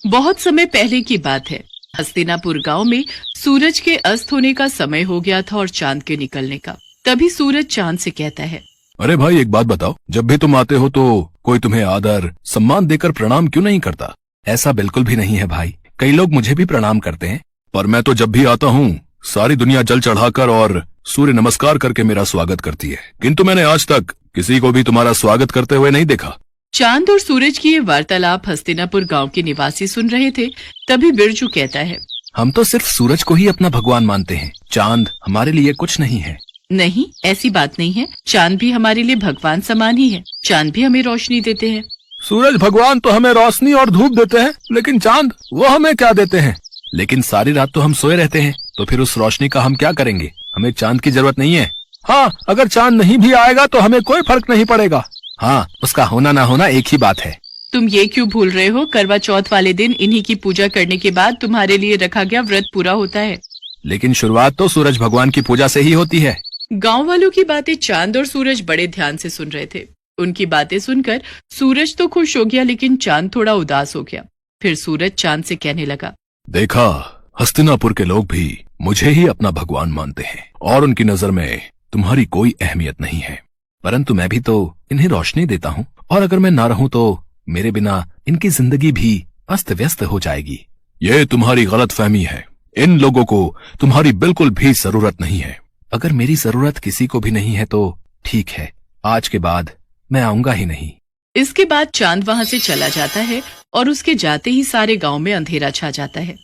बहुत समय पहले की बात है। हस्तिनापुर गांव में सूरज के अस्त होने का समय हो गया था और चांद के निकलने का। तभी सूरज चांद से कहता है, अरे भाई एक बात बताओ, जब भी तुम आते हो तो कोई तुम्हें आदर सम्मान देकर प्रणाम क्यों नहीं करता? ऐसा बिल्कुल भी नहीं है भाई, कई लोग मुझे भी प्रणाम करते हैं, पर मैं तो जब भी आता हूँ सारी दुनिया जल चढ़ाकर और सूर्य नमस्कार करके मेरा स्वागत करती है, किंतु मैंने आज तक किसी को भी तुम्हारा स्वागत करते हुए नहीं देखा। चांद और सूरज की ये वार्तालाप हस्तिनापुर गांव के निवासी सुन रहे थे। तभी बिरजू कहता है, हम तो सिर्फ सूरज को ही अपना भगवान मानते हैं, चांद हमारे लिए कुछ नहीं है। नहीं, ऐसी बात नहीं है। चांद भी हमारे लिए भगवान समान ही है। चांद भी हमें रोशनी देते हैं। सूरज भगवान तो हमें रोशनी और धूप देते हैं, लेकिन चांद वो हमें क्या देते हैं? लेकिन सारी रात तो हम सोए रहते हैं, तो फिर उस रोशनी का हम क्या करेंगे? हमें चांद की जरूरत नहीं है। हाँ, अगर चांद नहीं भी आएगा तो हमें कोई फर्क नहीं पड़ेगा। हाँ, उसका होना ना होना एक ही बात है। तुम ये क्यों भूल रहे हो? करवा चौथ वाले दिन इन्हीं की पूजा करने के बाद तुम्हारे लिए रखा गया व्रत पूरा होता है। लेकिन शुरुआत तो सूरज भगवान की पूजा से ही होती है। गांव वालों की बातें चांद और सूरज बड़े ध्यान से सुन रहे थे। उनकी बातें सुनकर सूरज तो खुश हो गया, लेकिन चांद थोड़ा उदास हो गया। फिर सूरज चांद से कहने लगा, देखा, हस्तिनापुर के लोग भी मुझे ही अपना भगवान मानते हैं और उनकी नजर में तुम्हारी कोई अहमियत नहीं है, परंतु मैं भी तो इन्हें रोशनी देता हूँ, और अगर मैं ना रहूं तो मेरे बिना इनकी जिंदगी भी अस्त व्यस्त हो जाएगी। ये तुम्हारी गलतफहमी है। इन लोगों को तुम्हारी बिल्कुल भी जरूरत नहीं है। अगर मेरी जरूरत किसी को भी नहीं है तो ठीक है, आज के बाद मैं आऊंगा ही नहीं। इसके बाद चांद वहां से चला जाता है और उसके जाते ही सारे गांव में अंधेरा छा जाता है।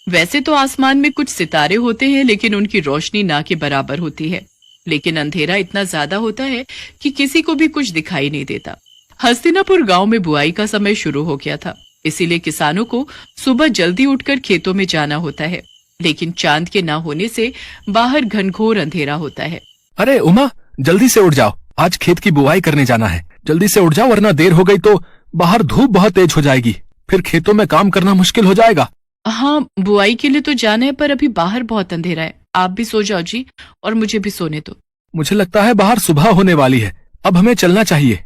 वैसे तो आसमान में कुछ सितारे होते हैं, लेकिन उनकी रोशनी ना के बराबर होती है। लेकिन अंधेरा इतना ज्यादा होता है कि किसी को भी कुछ दिखाई नहीं देता। हस्तिनापुर गांव में बुआई का समय शुरू हो गया था, इसीलिए किसानों को सुबह जल्दी उठकर खेतों में जाना होता है। लेकिन चांद के ना होने से बाहर घनघोर अंधेरा होता है। अरे उमा, जल्दी से उठ जाओ, आज खेत की बुआई करने जाना है। जल्दी से उठ जाओ, वरना देर हो गई तो बाहर धूप बहुत तेज हो जाएगी, फिर खेतों में काम करना मुश्किल हो जाएगा। हाँ, बुआई के लिए तो जाना है, पर अभी बाहर बहुत अंधेरा है। आप भी सो जाओ जी, और मुझे भी सोने दो। मुझे लगता है बाहर सुबह होने वाली है, अब हमें चलना चाहिए।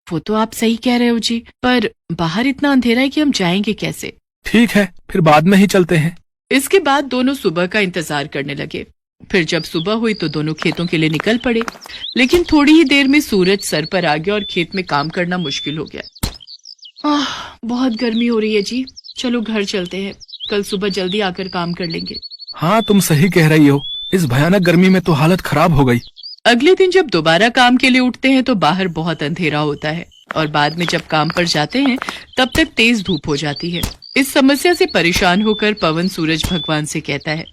वो तो आप सही कह रहे हो जी, पर बाहर इतना अंधेरा है कि हम जाएंगे कैसे? ठीक है, फिर बाद में ही चलते हैं। इसके बाद दोनों सुबह का इंतजार करने लगे। फिर जब सुबह हुई तो दोनों खेतों के लिए निकल पड़े, लेकिन थोड़ी ही देर में सूरज सर पर आ गया और खेत में काम करना मुश्किल हो गया। बहुत गर्मी हो रही है जी, चलो घर चलते हैं, कल सुबह जल्दी आकर काम कर लेंगे। हाँ, तुम सही कह रही हो, इस भयानक गर्मी में तो हालत खराब हो गई। अगले दिन जब दोबारा काम के लिए उठते हैं तो बाहर बहुत अंधेरा होता है, और बाद में जब काम पर जाते हैं तब तक तेज धूप हो जाती है। इस समस्या से परेशान होकर पवन सूरज भगवान से कहता है,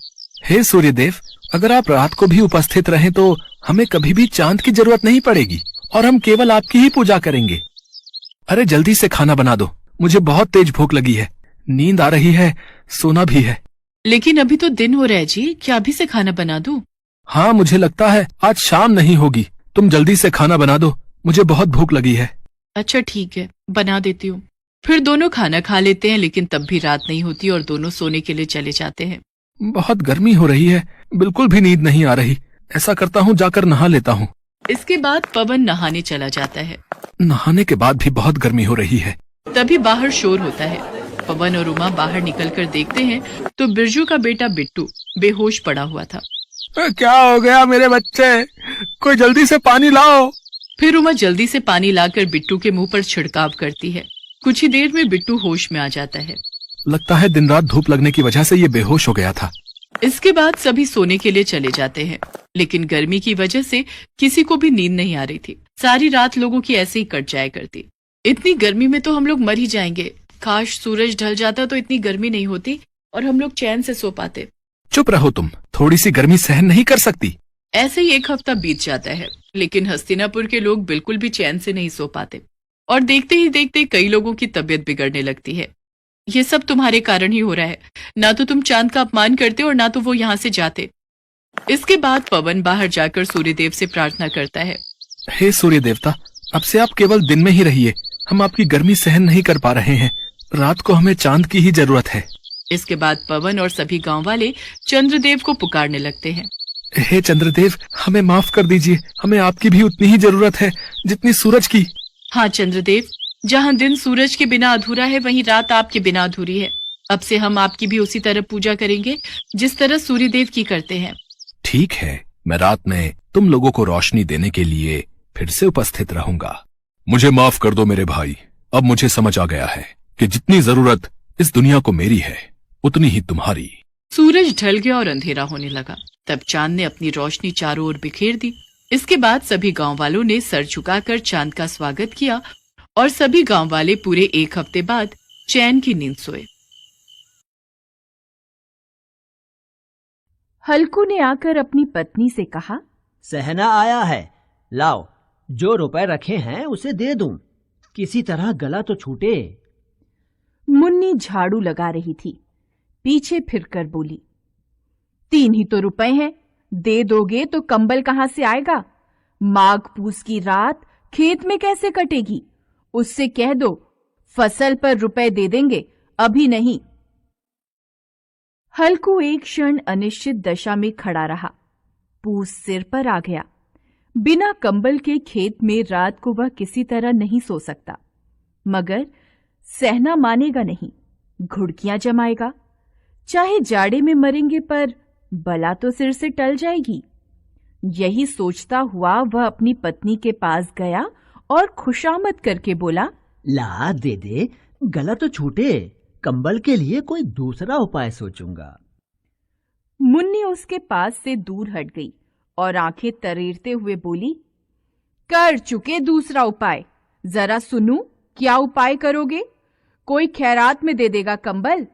हे सूर्यदेव, अगर आप रात को भी उपस्थित रहें तो हमें कभी भी चांद की जरूरत नहीं पड़ेगी और हम केवल आपकी ही पूजा करेंगे। अरे जल्दी से खाना बना दो, मुझे बहुत तेज भूख लगी है, नींद आ रही है, सोना भी है। लेकिन अभी तो दिन हो रहा है जी, क्या अभी से खाना बना दूं? हाँ, मुझे लगता है आज शाम नहीं होगी, तुम जल्दी से खाना बना दो, मुझे बहुत भूख लगी है। अच्छा ठीक है, बना देती हूँ। फिर दोनों खाना खा लेते हैं, लेकिन तब भी रात नहीं होती और दोनों सोने के लिए चले जाते हैं। बहुत गर्मी हो रही है, बिल्कुल भी नींद नहीं आ रही। ऐसा करता हूँ, जाकर नहा लेता हूँ। इसके बाद पवन नहाने चला जाता है। नहाने के बाद भी बहुत गर्मी हो रही है। तभी बाहर शोर होता है। पवन और उमा बाहर निकलकर देखते हैं तो बिरजू का बेटा बिट्टू बेहोश पड़ा हुआ था। क्या हो गया मेरे बच्चे? कोई जल्दी से पानी लाओ। फिर उमा जल्दी से पानी लाकर बिट्टू के मुंह पर छिड़काव करती है। कुछ ही देर में बिट्टू होश में आ जाता है। लगता है दिन रात धूप लगने की वजह से ये बेहोश हो गया था। इसके बाद सभी सोने के लिए चले जाते हैं, लेकिन गर्मी की वजह से किसी को भी नींद नहीं आ रही थी। सारी रात लोगों की ऐसे ही कट जाया करती। इतनी गर्मी में तो हम लोग मर ही जाएंगे। काश सूरज ढल जाता तो इतनी गर्मी नहीं होती और हम लोग चैन से सो पाते। चुप रहो तुम, थोड़ी सी गर्मी सहन नहीं कर सकती? ऐसे ही एक हफ्ता बीत जाता है, लेकिन हस्तिनापुर के लोग बिल्कुल भी चैन से नहीं सो पाते, और देखते ही देखते कई लोगों की तबीयत बिगड़ने लगती है। ये सब तुम्हारे कारण ही हो रहा है। ना तो तुम चांद का अपमान करते और ना तो वो यहाँ से जाते। इसके बाद पवन बाहर जाकर सूर्यदेव से प्रार्थना करता है, हे सूर्य देवता, अब से आप केवल दिन में ही रहिए, हम आपकी गर्मी सहन नहीं कर पा रहे हैं, रात को हमें चांद की ही जरूरत है। इसके बाद पवन और सभी गांव वाले चंद्रदेव को पुकारने लगते हैं। हे चंद्रदेव, हमें माफ कर दीजिए, हमें आपकी भी उतनी ही जरूरत है जितनी सूरज की। हाँ चंद्रदेव, जहाँ दिन सूरज के बिना अधूरा है, वहीं रात आपके बिना अधूरी है। अब से हम आपकी भी उसी तरह पूजा करेंगे जिस तरह सूर्यदेव की करते हैं। ठीक है, मैं रात में तुम लोगों को रोशनी देने के लिए फिर से उपस्थित रहूंगा। मुझे माफ कर दो मेरे भाई, अब मुझे समझ आ गया है कि जितनी जरूरत इस दुनिया को मेरी है, उतनी ही तुम्हारी। सूरज ढल गया और अंधेरा होने लगा। तब चांद ने अपनी रोशनी चारों ओर बिखेर दी। इसके बाद सभी गांव वालों ने सर झुकाकर चांद का स्वागत किया और सभी गांव वाले पूरे 1 हफ्ते बाद चैन की नींद सोए। हल्कू ने आकर अपनी पत्नी से कहा, सहना आया है, लाओ जो रुपए रखे हैं उसे दे दूं, किसी तरह गला तो छूटे। मुन्नी झाड़ू लगा रही थी, पीछे फिरकर बोली, 3 ही तो रुपए हैं, दे दोगे तो कंबल कहां से आएगा? माघ पूस की रात खेत में कैसे कटेगी? उससे कह दो फसल पर रुपए दे देंगे, अभी नहीं। हल्कू एक क्षण अनिश्चित दशा में खड़ा रहा। पूस सिर पर आ गया। बिना कंबल के खेत में रात को वह किसी तरह नहीं सो सकता, मगर सहना मानेगा नहीं, घुड़कियां जमाएगा। चाहे जाड़े में मरेंगे पर बला तो सिर से टल जाएगी। यही सोचता हुआ वह अपनी पत्नी के पास गया और खुशामद करके बोला, ला दे दे, गला तो छूटे, कंबल के लिए कोई दूसरा उपाय सोचूंगा। मुन्नी उसके पास से दूर हट गई और आंखें तरेरते हुए बोली, कर चुके दूसरा उपाय, जरा सुनूं क्या उपाय करोगे? कोई खैरात में दे देगा कंबल?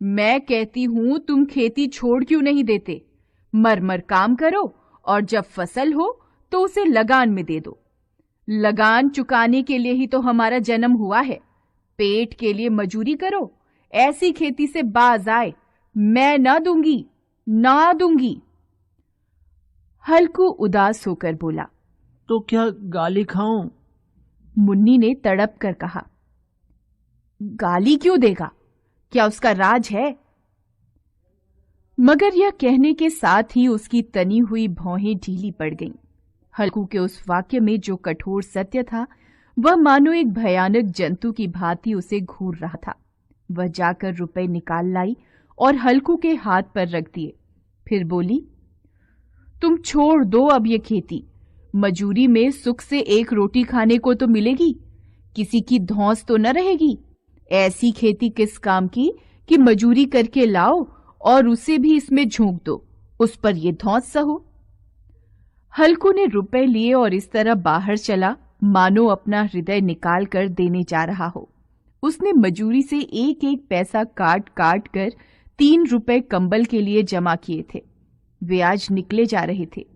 मैं कहती हूं तुम खेती छोड़ क्यों नहीं देते? मर काम करो और जब फसल हो तो उसे लगान में दे दो। लगान चुकाने के लिए ही तो हमारा जन्म हुआ है। पेट के लिए मजूरी करो, ऐसी खेती से बाज आए। मैं ना दूंगी, ना दूंगी। हल्कू उदास होकर बोला, तो क्या गाली खाऊं? मुन्नी ने तड़प कर कहा, गाली क्यों देगा? क्या उसका राज है? मगर यह कहने के साथ ही उसकी तनी हुई भौहें ढीली पड़ गईं। हल्कू के उस वाक्य में जो कठोर सत्य था, वह मानो एक भयानक जंतु की भांति उसे घूर रहा था। वह जाकर रुपए निकाल लाई और हल्कू के हाथ पर रख दिए। फिर बोली, तुम छोड़ दो अब ये खेती। मजूरी में सुख से 1 रोटी खाने को तो मिलेगी, किसी की धौंस तो न रहेगी। ऐसी खेती किस काम की कि मजूरी करके लाओ और उसे भी इसमें झोंक दो, उस पर ये धौंस सहो। हल्कू ने रुपए लिए और इस तरह बाहर चला मानो अपना हृदय निकाल कर देने जा रहा हो। उसने मजूरी से 1-1 पैसा काट काट कर 3 रुपए कंबल के लिए जमा किए थे। वे आज निकले जा रहे थे।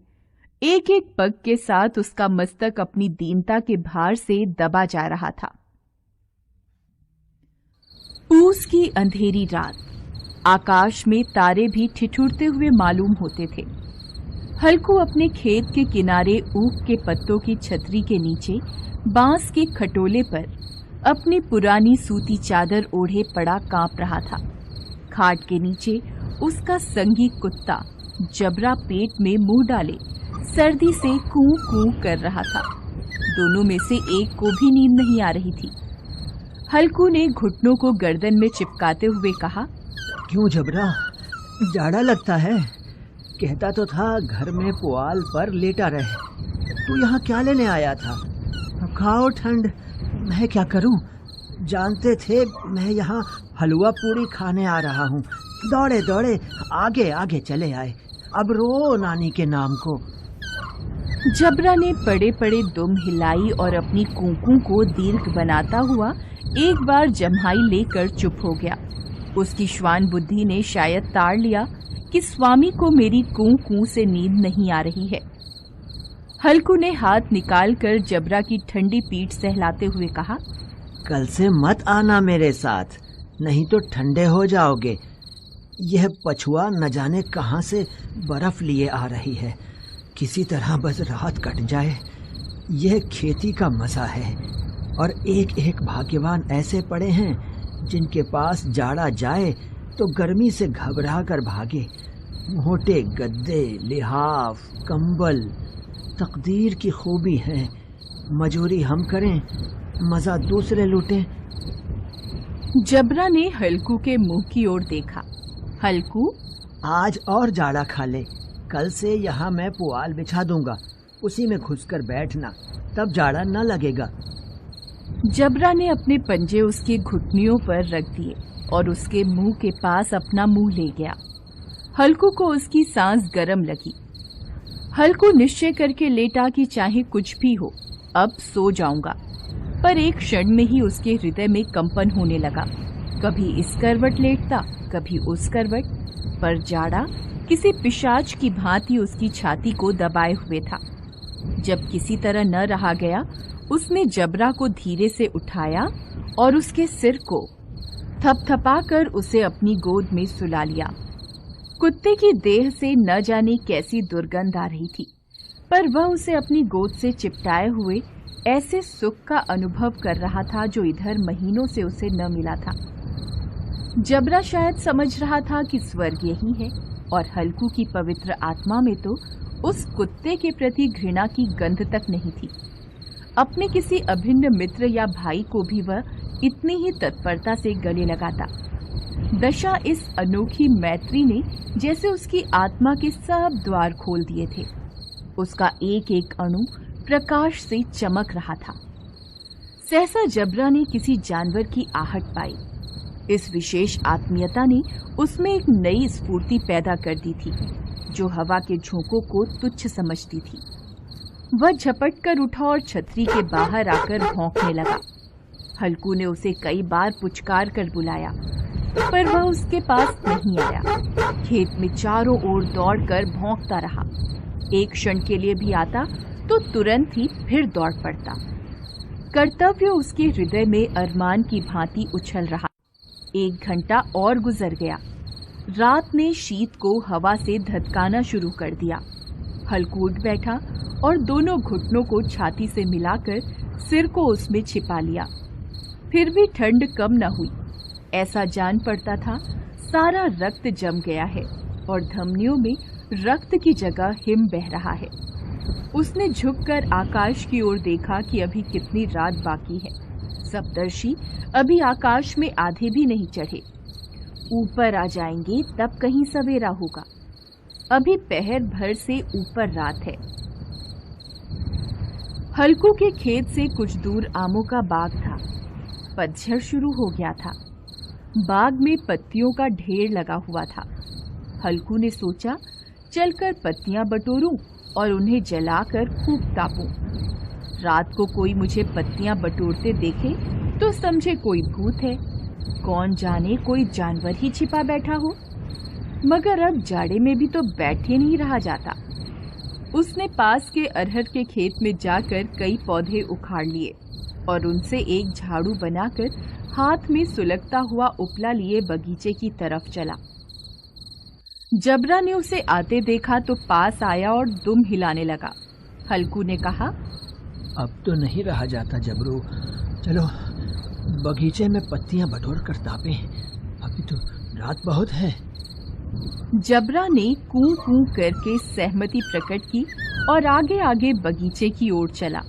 एक-एक पग के साथ उसका मस्तक अपनी दीनता के भार से दबा जा रहा था। पूस की अंधेरी रात, आकाश में तारे भी ठिठुरते हुए मालूम होते थे। हल्कू अपने खेत के किनारे ऊख के पत्तों की छतरी के नीचे बांस के खटोले पर अपनी पुरानी सूती चादर ओढ़े पड़ा कांप रहा था। खाट के नीचे उसका संगी कुत्ता जबरा पेट में मुंह डाले सर्दी से कूं कूं कर रहा था। दोनों में से एक को भी नींद नहीं आ रही थी। हल्कू ने घुटनों को गर्दन में चिपकाते हुए कहा, क्यों जबरा, जाड़ा लगता है? कहता तो था घर में पुआल पर लेटा रहे। तू यहाँ क्या लेने आया था? खाओ ठंड, मैं क्या करूं? जानते थे मैं यहाँ हलवा पूरी खाने आ रहा हूँ। दौड़े दौड़े आगे आगे चले आए, अब रो नानी के नाम को। जबरा ने पड़े पड़े दुम हिलाई और अपनी कूकू को दीर्घ बनाता हुआ एक बार जम्हाई लेकर चुप हो गया। उसकी श्वान बुद्धि ने शायद ताड़ लिया कि स्वामी को मेरी कूं से नींद नहीं आ रही है। हल्कू ने हाथ निकालकर जबरा की ठंडी पीठ सहलाते हुए कहा, कल से मत आना मेरे साथ, नहीं तो ठंडे हो जाओगे। यह पछुआ न जाने कहां से बर्फ लिए आ रही है। किसी तरह बस रात कट जाए। यह खेती का मजा है और एक एक भाग्यवान ऐसे पड़े हैं जिनके पास जाड़ा जाए तो गर्मी से घबरा कर भागे। मोटे गद्दे, लिहाफ, कंबल तकदीर की खूबी है। मजूरी हम करें मजा दूसरे लूटें। जबरा ने हल्कू के मुंह की ओर देखा। हल्कू, आज और जाड़ा खा ले। कल से यहाँ मैं पुआल बिछा दूंगा, उसी में घुसकर बैठना, तब जाड़ा न लगेगा। जबरा ने अपने पंजे उसकी घुटनियों पर रख दिए और उसके मुंह के पास अपना मुंह ले गया। हल्कू को उसकी सांस गर्म लगी। हल्कू निश्चय करके लेटा कि चाहे कुछ भी हो, अब सो जाऊंगा। पर एक क्षण में ही उसके हृदय में कंपन होने लगा। कभी इस करवट लेटता, कभी उस करवट, पर जाड़ा किसी पिशाच की भांति उसकी छाती को दबाए हुए था। जब किसी तरह न रहा गया, उसने जबरा को धीरे से उठाया और उसके सिर को थपथपाकर उसे अपनी गोद में सुला लिया। कुत्ते की देह से न जाने कैसी दुर्गंध आ रही थी, पर वह उसे अपनी गोद से चिपटाए हुए ऐसे सुख का अनुभव कर रहा था जो इधर महीनों से उसे न मिला था। जबरा शायद समझ रहा था कि स्वर्ग यही है, और हल्कू की पवित्र आत्मा में तो उस कुत्ते के प्रति घृणा की गंध तक नहीं थी। अपने किसी अभिन्न मित्र या भाई को भी वह इतनी ही तत्परता से गले लगाता। दशा इस अनोखी मैत्री ने जैसे उसकी आत्मा के सब द्वार खोल दिए थे। उसका एक एक अणु प्रकाश से चमक रहा था। सहसा जबरा ने किसी जानवर की आहट पाई। इस विशेष आत्मीयता ने उसमें एक नई स्फूर्ति पैदा कर दी थी, जो हवा के झोंकों को तुच्छ समझती थी। वह झपट कर उठा और छतरी के बाहर आकर भौंकने लगा। हल्कू ने उसे कई बार पुचकार कर बुलाया, पर वह उसके पास नहीं आया। खेत में चारों ओर दौड़कर भौंकता रहा। एक क्षण के लिए भी आता तो तुरंत ही फिर दौड़ पड़ता। कर्तव्य उसके हृदय में अरमान की भांति उछल रहा। 1 घंटा और गुजर गया। रात ने शीत को हवा से धधकाना शुरू कर दिया। हल्कू उठ बैठा और दोनों घुटनों को छाती से मिलाकर सिर को उसमें छिपा लिया। फिर भी ठंड कम न हुई। ऐसा जान पड़ता था सारा रक्त जम गया है और धमनियों में रक्त की जगह हिम बह रहा है। उसने झुककर आकाश की ओर देखा कि अभी कितनी रात बाकी है। सप्तर्षि अभी आकाश में आधे भी नहीं चढ़े। ऊपर आ जाएंगे तब कहीं सवेरा होगा। अभी पहर भर से ऊपर रात है। हल्कू के खेत से कुछ दूर आमों का बाग था। पतझड़ शुरू हो गया था। बाग में पत्तियों का ढेर लगा हुआ था। हल्कू ने सोचा चलकर पत्तियां बटोरूं और उन्हें जलाकर खूब तापूं। रात को कोई मुझे पत्तियां बटोरते देखे तो समझे कोई भूत है, कौन जाने कोई जानवर ही छिपा बैठा हो। मगर अब जाड़े में भी तो बैठे नहीं रहा जाता। उसने पास के अरहर के खेत में जाकर कई पौधे उखाड़ लिए और उनसे एक झाड़ू बनाकर हाथ में सुलगता हुआ उपला लिए बगीचे की तरफ चला। जबरा ने उसे आते देखा तो पास आया और दुम हिलाने लगा। हल्कू ने कहा, अब तो नहीं रहा जाता जबरू, चलो बगीचे में पत्तियां बटोर कर तापें, अभी तो रात बहुत है। जबरा ने कूं कूं करके सहमति प्रकट की और आगे आगे बगीचे की ओर चला।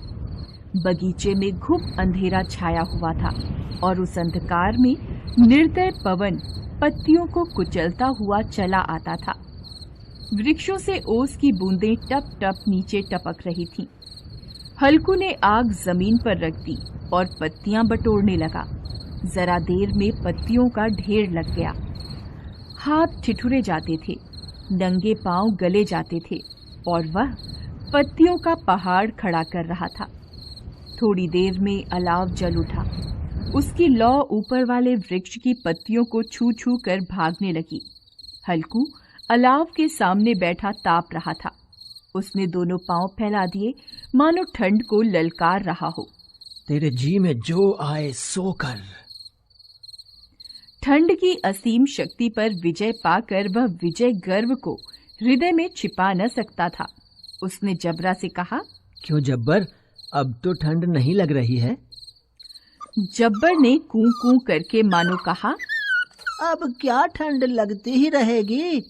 बगीचे में घुप अंधेरा छाया हुआ था और उस अंधकार में निर्दय पवन पत्तियों को कुचलता हुआ चला आता था। वृक्षों से ओस की बूंदें टप टप नीचे टपक रही थीं। हल्कू ने आग जमीन पर रख दी और पत्तियां बटोरने लगा। जरा देर में पत्तियों का ढेर लग गया। हाथ ठिठुरे जाते थे, नंगे पांव गले जाते थे और वह पत्तियों का पहाड़ खड़ा कर रहा था। थोड़ी देर में अलाव जल उठा। उसकी लौ ऊपर वाले वृक्ष की पत्तियों को छू छू कर भागने लगी। हल्कू अलाव के सामने बैठा ताप रहा था। उसने दोनों पांव फैला दिए मानो ठंड को ललकार रहा हो। तेरे जी में जो आए सो कर। ठंड की असीम शक्ति पर विजय पाकर वह विजय गर्व को हृदय में छिपा न सकता था। उसने जबरा से कहा, क्यों जब्बर, अब तो ठंड नहीं लग रही है? जब्बर ने कूं कूं करके मानो कहा, अब क्या ठंड लगती ही रहेगी।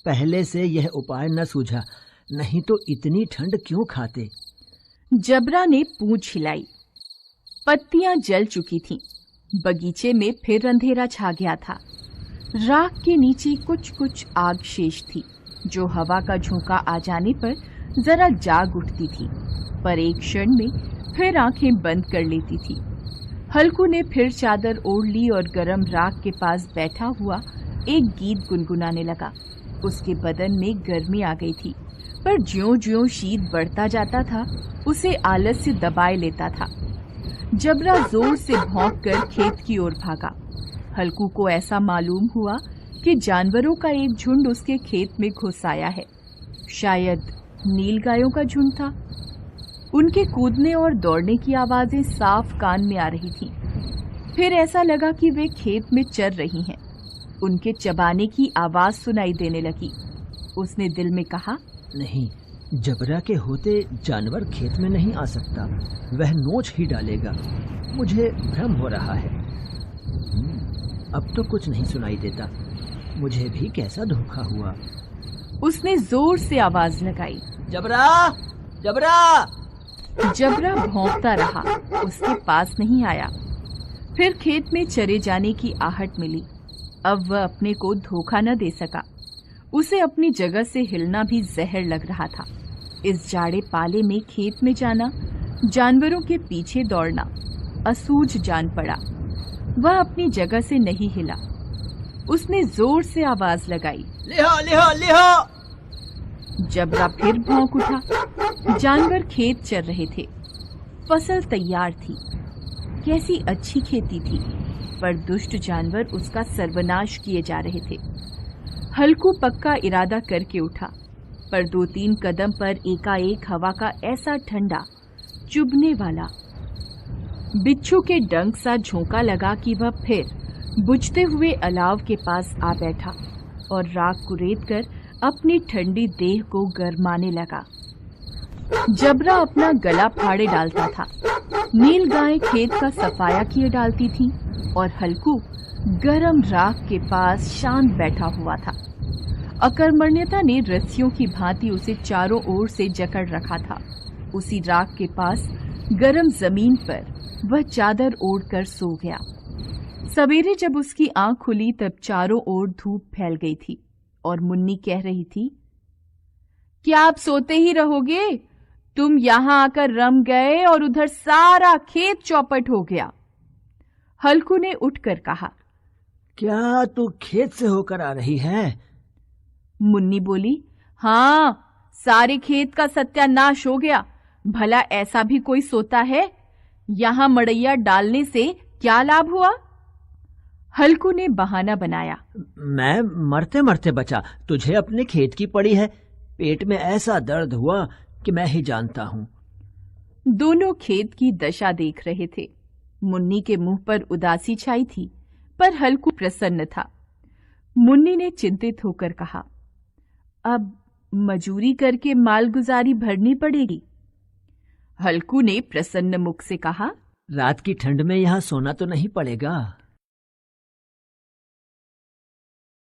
पहले से यह उपाय न सूझा, नहीं तो इतनी ठंड क्यों खाते। जबरा ने पूंछ हिलाई। पत्तियां जल चुकी थीं। बगीचे में फिर अंधेरा छा गया था। राख के नीचे कुछ कुछ आग शेष थी, जो हवा का झोंका आ जाने पर जरा जाग उठती थी, पर एक क्षण में फिर आंखें बंद कर लेती थी। हल्कू ने फिर चादर ओढ़ ली और गरम राख के पास बैठा हुआ एक गीत गुनगुनाने लगा। उसके बदन में गर्मी आ गई थी, पर ज्यों-ज्यों शीत बढ़ता जाता था, उसे आलस्य दबाए लेता था। जबरा जोर से भौंककर खेत की ओर भागा। हल्कू को ऐसा मालूम हुआ कि जानवरों का एक झुंड उसके खेत में घुस आया है। शायद नीलगायों का झुंड था। उनके कूदने और दौड़ने की आवाजें साफ कान में आ रही थीं। फिर ऐसा लगा कि वे खेत में चर रही हैं। उनके चबाने की आवाज सुनाई देने लगी। उसने दिल में कहा, नहीं, जबरा के होते जानवर खेत में नहीं आ सकता, वह नोच ही डालेगा। मुझे भ्रम हो रहा है। अब तो कुछ नहीं सुनाई देता। मुझे भी कैसा धोखा हुआ। उसने जोर से आवाज लगाई, जबरा, जबरा। जबरा भौंकता रहा, उसके पास नहीं आया। फिर खेत में चरे जाने की आहट मिली। अब वह अपने को धोखा न दे सका। उसे अपनी जगह से हिलना भी जहर लग रहा था। इस जाड़े पाले में खेत में जाना, जानवरों के पीछे दौड़ना असूझ जान पड़ा। वह अपनी जगह से नहीं हिला। उसने जोर से आवाज लगाई, लिहा, लिहा, लिहा। जबरा फिर भौंक उठा। जानवर खेत चर रहे थे। फसल तैयार थी। कैसी अच्छी खेती थी, पर दुष्ट जानवर उसका सर्वनाश किए जा रहे थे। हल्कू पक्का इरादा करके उठा, पर 2-3 कदम पर एकाएक हवा का ऐसा ठंडा, चुभने वाला, बिच्छू के डंक सा झोंका लगा कि वह फिर बुझते हुए अलाव के पास आ बैठा और राख कुरेद कर अपनी ठंडी देह को गरमाने लगा। जबरा अपना गला फाड़े डालता था। नील गाय खेत का सफाया किए डालती थी और हल्कू गरम राख के पास शांत बैठा हुआ था। अकर्मण्यता ने रस्सियों की भांति उसे चारों ओर से जकड़ रखा था। उसी राख के पास गरम जमीन पर वह चादर ओढ़कर सो गया। सवेरे जब उसकी आंख खुली तब चारों ओर धूप फैल गई थी और मुन्नी कह रही थी, क्या आप सोते ही रहोगे? तुम यहां आकर रम गए और उधर सारा खेत चौपट हो गया। हल्कू ने उठकर कहा, क्या तू खेत से होकर आ रही है? मुन्नी बोली, हाँ, सारे खेत का सत्यानाश हो गया। भला ऐसा भी कोई सोता है? यहां मड़ैया डालने से क्या लाभ हुआ? हल्कू ने बहाना बनाया, मैं मरते मरते बचा। तुझे अपने खेत की पड़ी है। पेट में ऐसा दर्द हुआ कि मैं ही जानता हूं। दोनों खेत की दशा देख रहे थे। मुन्नी के मुंह पर उदासी छाई थी, पर हल्कू प्रसन्न था। मुन्नी ने चिंतित होकर कहा, अब मजूरी करके मालगुजारी भरनी पड़ेगी। हल्कू ने प्रसन्न मुख से कहा, रात की ठंड में यहाँ सोना तो नहीं पड़ेगा।